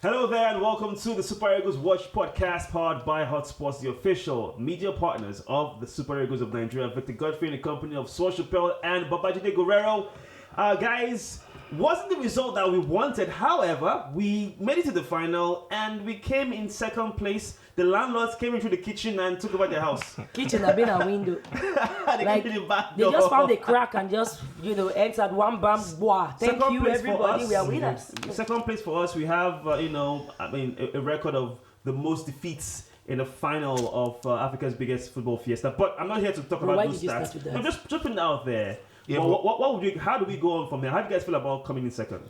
Hello there and welcome to the Super Eagles Watch podcast powered by Hotsports, the official media partners of the Super Eagles of Nigeria. Victor Godfrey in the company of Social Chappelle and Babajide Guerrero. Guys, wasn't the result that we wanted. However, we made it to the final and we came in second place. The landlords came into the kitchen and took over their house. Kitchen have been a window. They just found a crack and just, entered one bam. Wow. Thank you, everybody. We are winners. Second place for us, we have, a record of the most defeats in the final of Africa's biggest football fiesta. But I'm not here to talk about those stats. I'm just putting it out there. Yeah, how do we go on from there? How do you guys feel about coming in second?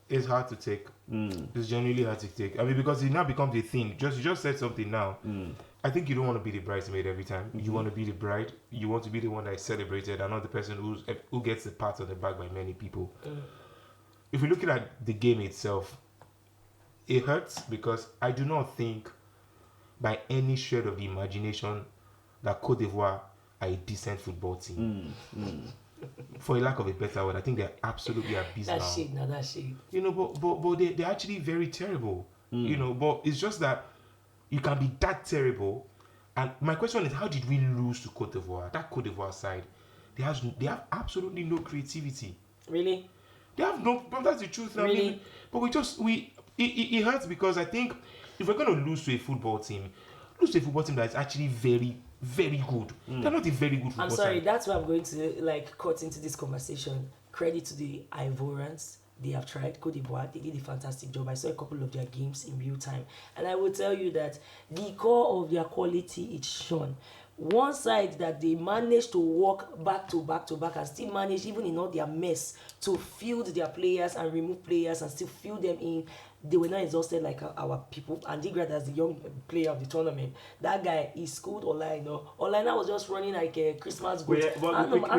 It's hard to take. It's genuinely hard to take. I mean, because it now becomes a thing. You just said something now. I think you don't want to be the bridesmaid every time. You want to be the bride. You want to be the one that is celebrated and not the person who gets the pat on the back by many people. If we're looking at the game itself, it hurts because I do not think by any shred of the imagination that Cote d'Ivoire are a decent football team. For a lack of a better word, I think they're absolutely abysmal. That's shade. But they're actually very terrible. But it's just that you can be that terrible. And my question is, how did we lose to Cote d'Ivoire? That Cote d'Ivoire side, they have absolutely no creativity. Really? They have no. But that's the truth. Really? I mean, but it hurts because I think if we're going to lose to a football team that's actually very, very good. They're not a very good football I'm sorry, side. that's why I'm going to cut into this conversation. Credit to the Ivorians. They have tried. Cote d'Ivoire, they did a fantastic job. I saw a couple of their games in real time. And I will tell you that the core of their quality is shown. One side that they managed to walk back to back and still manage, even in all their mess, to field their players and remove players and still field them in. They were not exhausted like our people. And Digrat, as the young player of the tournament, that guy, he schooled online. Online was just running like a Christmas goat. We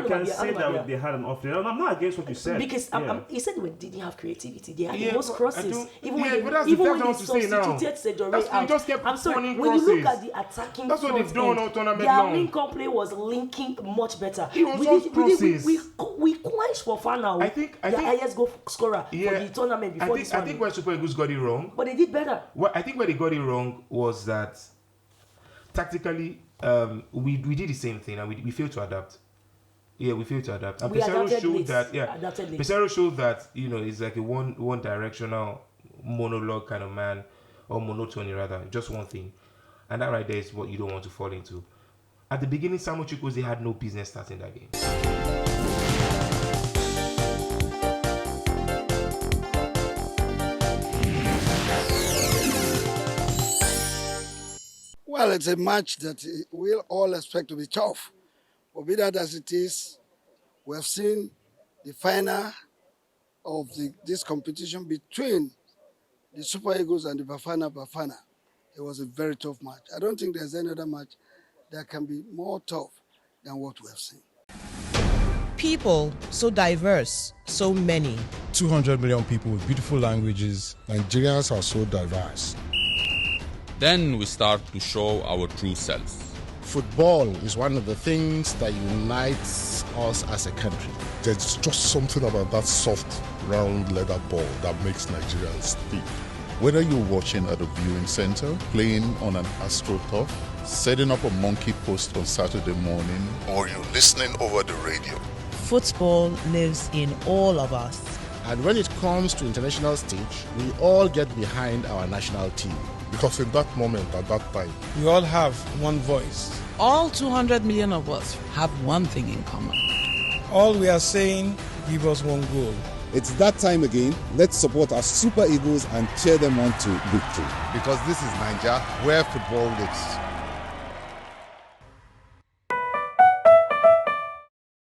can say that they had an off day. I'm not against what you said. Because he said they didn't have creativity. They had the most crosses. Even when they substituted Sejore out. I'm sorry, when you look at the attacking that's what they've done all tournament their long. link-up play was linking much better. It was all crosses. We quenched for fun now. I think the highest goal scorer for the tournament before this one. I think where Super Eagles got it wrong. But they did better. I think where they got it wrong was that tactically, we did the same thing and we failed to adapt. Yeah, we failed to adapt. And Pesaro showed that, it's like a one directional monologue kind of man, or monotony rather, just one thing. And that right there is what you don't want to fall into. At the beginning, Samuel Chukwueze had no business starting that game. Well, it's a match that we'll all expect to be tough. But be that as it is, we have seen the final of this competition between the Super Eagles and the Bafana. It was a very tough match. I don't think there's any other match that can be more tough than what we have seen. People so diverse, so many. 200 million people with beautiful languages. Nigerians are so diverse. Then we start to show our true selves. Football is one of the things that unites us as a country. There's just something about that soft, round leather ball that makes Nigerians speak. Whether you're watching at a viewing center, playing on an AstroTurf, setting up a monkey post on Saturday morning, or you're listening over the radio, football lives in all of us. And when it comes to international stage, we all get behind our national team. Because in that moment, at that time, we all have one voice. All 200 million of us have one thing in common. All we are saying, give us one goal. It's that time again. Let's support our Super Eagles and cheer them on to victory. Because this is Nigeria, where football lives.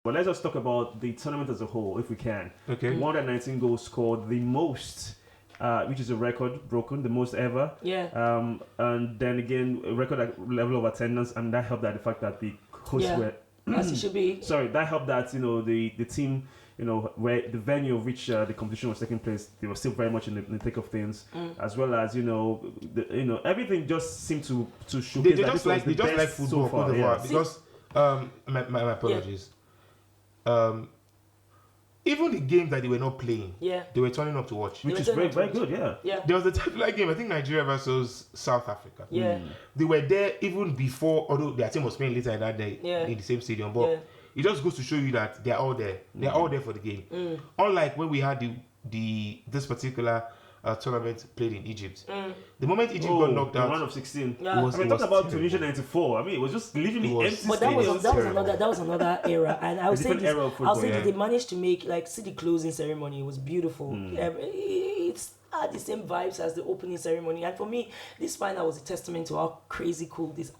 Well, let's just talk about the tournament as a whole, if we can. Okay. 119 goals scored, the most, which is a record broken, the most ever. Yeah. And then again, a record level of attendance, and that helped that the fact that the hosts were. As it should be. Sorry, that helped that the team, where the venue of which the competition was taking place, they were still very much in the thick of things, as well as everything just seemed to showcase They that just this was the like best football so far. because my apologies. even the games that they were not playing, Yeah. they were turning up to watch. Which is very, very good, yeah. Yeah. There was a particular game, I think Nigeria versus South Africa. Yeah. They were there even before, although their team was playing later in that day Yeah. in the same stadium. But Yeah. it just goes to show you that they're all there. They're all there for the game. Unlike when we had this particular tournament played in Egypt. The moment Egypt got knocked out, round of 16. Yeah. it was, I mean, it talk was about terrible. Tunisia '94. I mean, it was just literally It was- empty But that was stadiums. that was another era, and I would say different this. era of I'll football, say yeah. that they managed to make see the closing ceremony. It was beautiful. It's had the same vibes as the opening ceremony, and for me, this final was a testament to how crazy cool this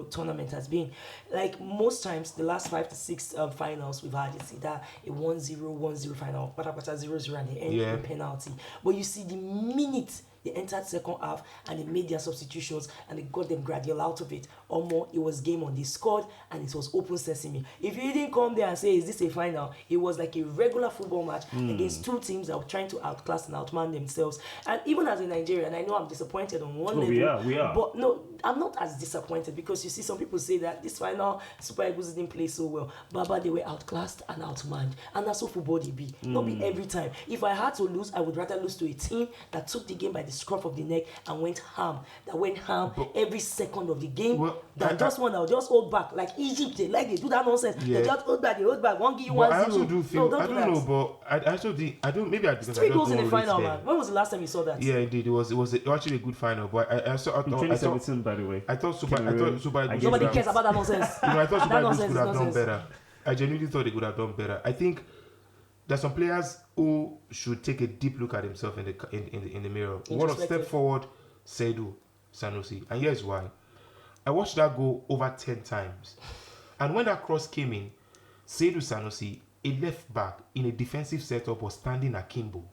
tournament has been. Like most times, the last 5 to 6 finals we've had, it's either a 1-0 final, pata 0-0, and they end in penalty. But you see, the minute they entered second half and they made their substitutions and they got them gradual out of it. Or more, it was game on. They scored and it was open sesame. If you didn't come there and say, is this a final? It was like a regular football match against two teams that were trying to outclass and outman themselves. And even as a Nigerian, I know I'm disappointed on one level. We are. But no, I'm not as disappointed because you see some people say that this final, Super Eagles didn't play so well. But they were outclassed and outmanned. And that's what football they be. Not be every time. If I had to lose, I would rather lose to a team that took the game by the scruff of the neck and went ham. That went ham every second of the game. Just one that will just hold back. Like Egypt, they do that nonsense. Yeah. They just hold back, won't give you But 1-0. I also do feel, no, I don't know, but I also think, I don't, maybe I because 3 I don't goals in the rate final, them. man. When was the last time you saw that? Yeah, indeed, it was actually a good final. But I thought 2017, by the way. I thought Super Cameroon. Eagles Nobody would cares have, about that nonsense. I thought Super That Eagles nonsense could have is done nonsense. better. I genuinely thought they could have done better. I think there's some players who should take a deep look at himself in the mirror. One of step forward, Seydou Sanusi, and here's why. I watched that goal over 10 times, and when that cross came in, Seydou Sanusi, a left back in a defensive setup, was standing akimbo.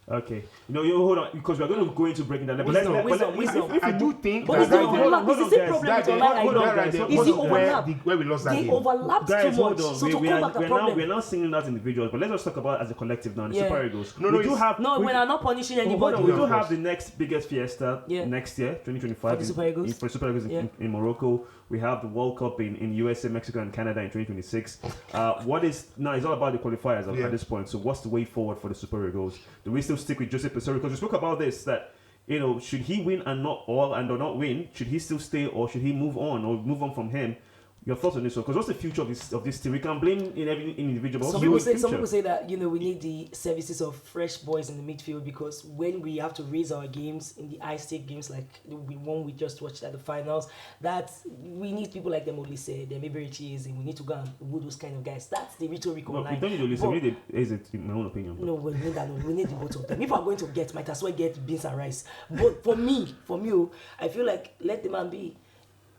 Okay. You hold on, because we're going to go into breaking that. But Wisdom. I do think But that it's the right there- overlap. It's the same problem with online hold on, idol. guys. It's Hold the on, overlap. where we lost that They game. overlapped too Guys, much. hold on. So to combat the problem. We're not singling out individuals, but let's just talk about as a collective now. The Yeah. Super Eagles. No, we we're not punishing hold anybody. on, we Yeah, do of have course. the next biggest fiesta next year, 2025. For the Super Eagles? For Super Eagles in Morocco. We have the World Cup in USA, Mexico, and Canada in 2026. It's all about the qualifiers at this point. So what's the way forward for the Super Eagles? Do we still stick with Joseph Pesaro? Because we spoke about this, that should he win and not win? Should he still stay, or should he move on from him? Your thoughts on this one? Because what's the future of this team? We can blame in every individual. Some people say that we need the services of fresh boys in the midfield, because when we have to raise our games in the high-stake games like the one we just watched at the finals, that we need people like them Olise, them Eberichis, and we need to go and woo those kind of guys. That's the rhetorical line. We don't need Olise. We need Eze, in my own opinion. No, we need that. We need the both of them. If I'm going to might as well get beans and rice. But for me, I feel like let the man be.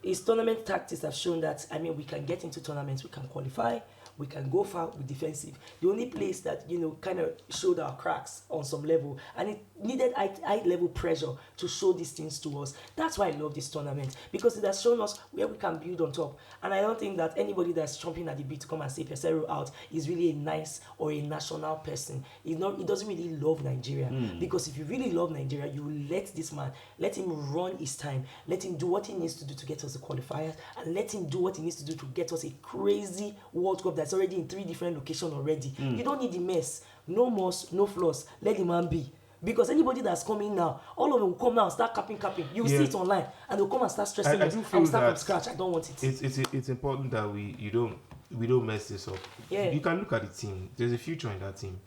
His tournament tactics have shown that, we can get into tournaments, we can qualify, we can go far with defensive. The only place that, kind of showed our cracks on some level, and it needed high level pressure to show these things to us. That's why I love this tournament, because it has shown us where we can build on top. And I don't think that anybody that's chomping at the bit to come and say Pesero out is really a nice or a national person. He doesn't really love Nigeria. Because if you really love Nigeria, you will let this man, let him run his time, let him do what he needs to do to get us the qualifiers, and let him do what he needs to do to get us a crazy World Cup that's already in 3 different locations already. You don't need the mess. No muss, no flaws. Let the man be. Because anybody that's coming now, all of them will come now and start capping. You will see it online, and they'll come and start stressing us. And we'll start from scratch. I don't want it. It's important that we don't mess this up. Yeah. You can look at the team. There's a future in that team.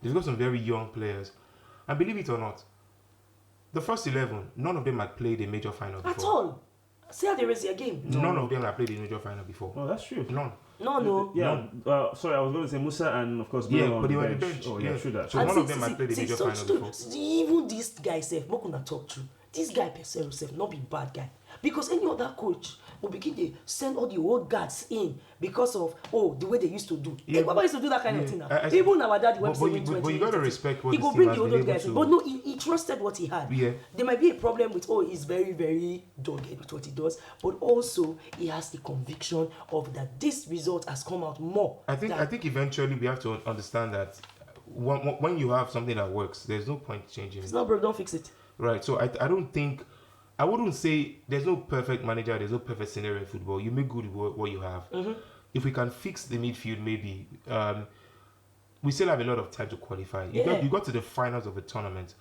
They've got some very young players, and believe it or not, the first 11, none of them had played a major final before. At all. See how they raise their game. None of them had played a major final before. Oh, that's true. None. No. Yeah. Sorry, I was going to say Musa and of course. Yeah, Bruno but they on were the on the bench. bench. Oh yeah, true that. So none of them had played a major final before. Even this guy self, not gonna talk to. This guy Pesero self, not be bad guy. Because any other coach will begin to send all the old guards in because of the way they used to do. Yeah, Baba used to do that kind of thing now. I- Even our dad went but you gotta respect what he this go team bring has the been old able guys to. in. But no, he trusted what he had. Yeah. There might be a problem with he's very, very dogged with what he does, but also he has the conviction of that this result has come out more. I think eventually we have to understand that when you have something that works, there's no point changing It's it. not broke, don't fix it. Right. So I wouldn't say there's no perfect manager, there's no perfect scenario in football. You make good with what you have. If we can fix the midfield, maybe we still have a lot of time to qualify. You got to the finals of a tournament,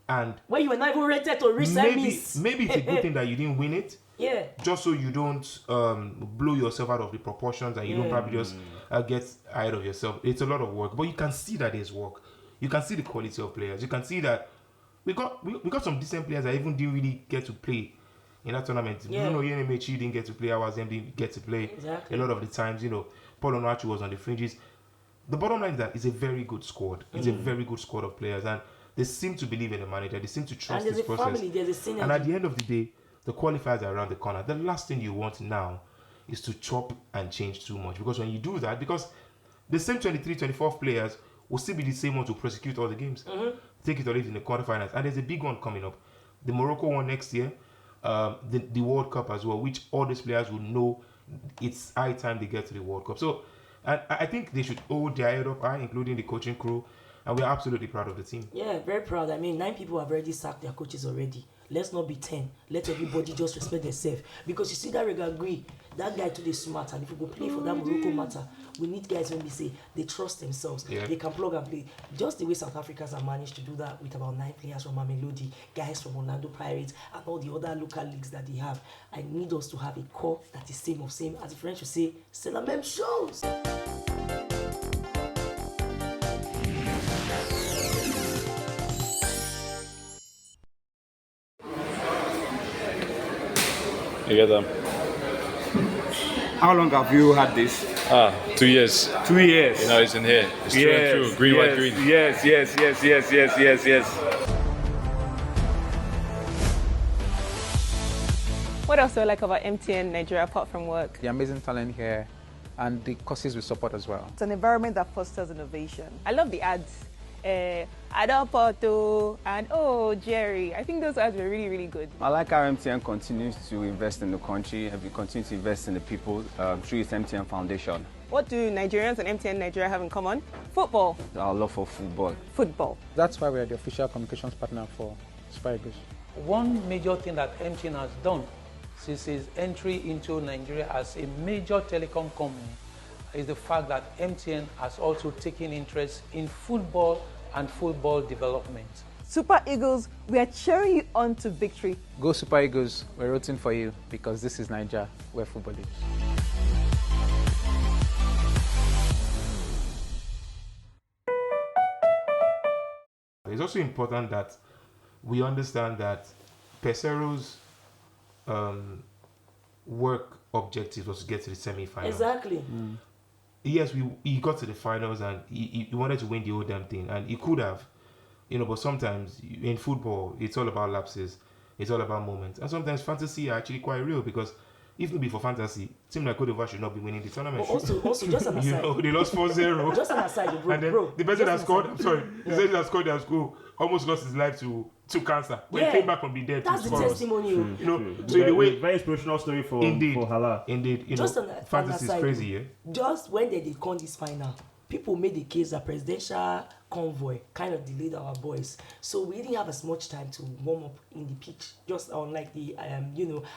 and when you were not even rated to reach semis. Maybe it's a good thing that you didn't win it. Yeah. Just so you don't blow yourself out of the proportions and you don't probably just get ahead of yourself. It's a lot of work, but you can see that there's work. You can see the quality of players. You can see that we got some decent players that even didn't really get to play in that tournament. Yeah. Yenemechi didn't get to play. Ours didn't get to play. Exactly. A lot of the times, Paul Onuachu was on the fringes. The bottom line is that it's a very good squad. It's a very good squad of players, and they seem to believe in the manager. They seem to trust his process. Family, there's a synergy. And at the end of the day, the qualifiers are around the corner. The last thing you want now is to chop and change too much, because when you do that, because the same 23, 24 players will still be the same ones to prosecute all the games. Take it or leave it in the quarterfinals. And there's a big one coming up. The Morocco one next year, the World Cup as well, which all these players will know it's high time they get to the World Cup. So I think they should hold their head up high, including the coaching crew, and we're absolutely proud of the team. Yeah, very proud. I mean, 9 people have already sacked their coaches already. Let's not be 10. Let everybody just respect themselves. Because you see that Regragui, that guy today smart, and if we go play for that Morocco matter, we need guys when we say they trust themselves. Yeah. They can plug and play. Just the way South Africans have managed to do that with about 9 players from Mamelodi, guys from Orlando Pirates, and all the other local leagues that they have. I need us to have a core that is same of same. As the French would say, c'est la même chose. You get them? How long have you had this? 2 years. 2 years. You know, it's in here. It's true and true. Green, white, green. Yes. What else do I like about MTN Nigeria apart from work? The amazing talent here and the courses we support as well. It's an environment that fosters innovation. I love the ads. Adapoto and Jerry. I think those ads were really, really good. I like how MTN continues to invest in the country and we continue to invest in the people through its MTN Foundation. What do Nigerians and MTN Nigeria have in common? Football. Our love for football. Football. That's why we are the official communications partner for Super Eagles. One major thing that MTN has done since its entry into Nigeria as a major telecom company is the fact that MTN has also taken interest in football and football development. Super Eagles, we are cheering you on to victory. Go Super Eagles, we're rooting for you because this is Nigeria, where football is. It's also important that we understand that Pesero's work objective was to get to the semi-finals. Exactly. Yes, he got to the finals and he wanted to win the whole damn thing, and he could have, but sometimes in football it's all about lapses, it's all about moments, and sometimes fantasy are actually quite real, because if not be for fantasy, team like Cote d'Ivoire should not be winning the tournament. Also, just an aside. They lost 4-0. Just an aside, bro. And then the person that scored, the person that scored their goal almost lost his life to cancer. But he came back from the dead. That's the testimony. So in a way, very inspirational story for Hala. Indeed, just fantasy is crazy, yeah. Just when they did come this final, people made the case that presidential convoy kind of delayed our boys, so we didn't have as much time to warm up in the pitch, just unlike the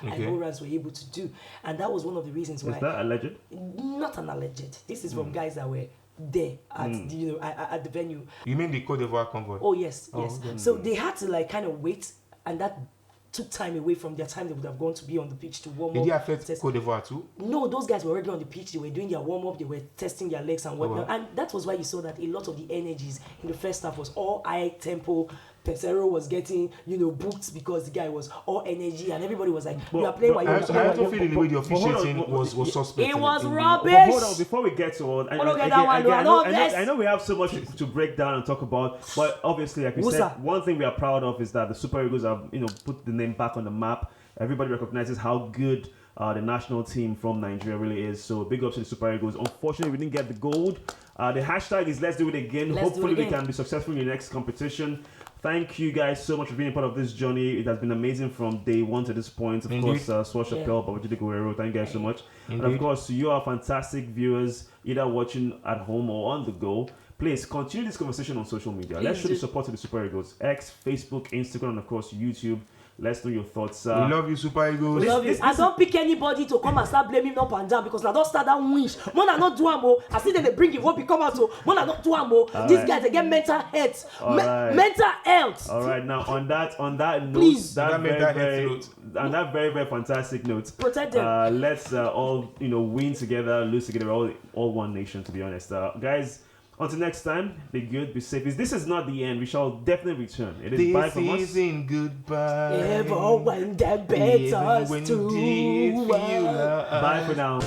Ivorians were able to do, and that was one of the reasons why. Is that alleged? Not an alleged. This is from guys that were there at at the venue. You mean the Cote d'Ivoire convoy? Oh yes. So they had to kind of wait, and that took time away from their time they would have gone to be on the pitch to warm up. Did it affect Cote d'Ivoire too? No, those guys were already on the pitch. They were doing their warm up. They were testing their legs and whatnot. And that was why you saw that a lot of the energies in the first half was all high tempo. Pesero was getting, booked because the guy was all energy, and everybody was like, "You are playing." I also feel in the way the officiating was suspect. It was rubbish. But hold on, before we get to all, I know we have so much to break down and talk about, but obviously, like we said, one thing we are proud of is that the Super Eagles have, put the name back on the map. Everybody recognizes how good the national team from Nigeria really is. So big ups to the Super Eagles. Unfortunately, we didn't get the gold. The hashtag is Let's Do It Again. Hopefully, we can be successful in the next competition. Thank you guys so much for being a part of this journey. It has been amazing from day one to this point. Of course, Swasha Pell, Babajide Guerrero, thank you guys so much. Indeed. And of course, you are fantastic viewers, either watching at home or on the go. Please continue this conversation on social media. Let's show the support to the Super Eagles. X, Facebook, Instagram, and of course, YouTube. Let's know your thoughts. We love you, Super Eagles. We love you. I don't pick anybody to come and start blaming up and down because I don't start that wish. Man, I not do amo. I see them they bring it what become out. Man, I not do amo. These guys they get mental health. Mental health. All right. Now on that note, Please. that very very fantastic note. Protect them. Let's all win together, lose together, all one nation. To be honest, guys. Until next time, be good, be safe. This is not the end. We shall definitely return. It is bye from us. This isn't goodbye. Ever when the better to Bye for now.